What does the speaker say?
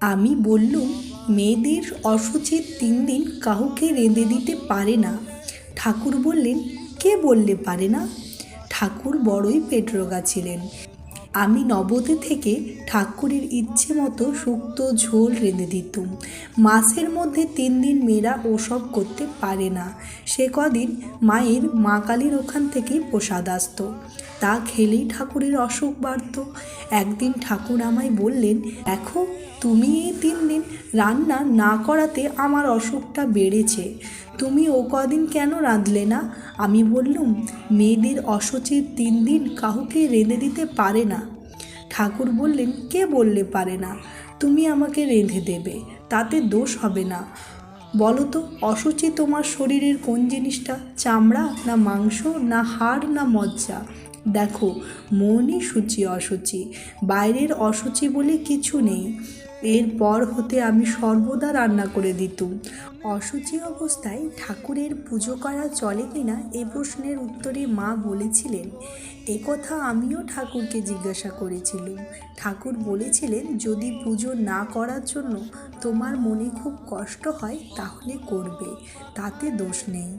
আমি বললুম, মেয়েদের অশুচির 3 দিন কাউকে রেঁধে দিতে পারে না। ঠাকুর বললেন, কে বললে পারে না? ঠাকুর বড়ই পেটরোগা ছিলেন। আমি নবদ্বীপে থেকে ঠাকুরের ইচ্ছে মতো শুক্তো ঝোল রেঁধে দিতুম। মাসের মধ্যে 3 দিন মেয়েরা ওসব করতে পারে না। সে কদিন মায়ের মা কালীর ওখান থেকেই প্রসাদ আসতো, তা খেলেই ঠাকুরের অসুখ বাড়ত। একদিন ঠাকুর আমায় বললেন, দেখো, তুমি এই 3 দিন রান্না না করাতে আমার অসুখটা বেড়েছে। তুমি ও কদিন কেন রাঁধলে না? আমি বললুম, মেয়েদের অশুচির 3 দিন কাউকে রেঁধে দিতে পারে না। ঠাকুর বললেন, কে বললে পারে না? তুমি আমাকে রেঁধে দেবে, তাতে দোষ হবে না। বলো তো, অশুচি তোমার শরীরের কোন জিনিসটা? চামড়া না মাংস না হাড় না মজ্জা? দেখো, মনই সূচি অশুচি, বাইরের অশুচি বলে কিছু নেই। এরপর হতে আমি সর্বদা রান্না করে দিতুম। অশুচি অবস্থায় ঠাকুরের পুজো করা চলে কিনা এ প্রশ্নের উত্তরে মা বলেছিলেন, একথা আমিও ঠাকুরকে জিজ্ঞাসা করেছিলুম। ঠাকুর বলেছিলেন, যদি পুজো না করার জন্য তোমার মনে খুব কষ্ট হয় তাহলে করবে, তাতে দোষ নেই।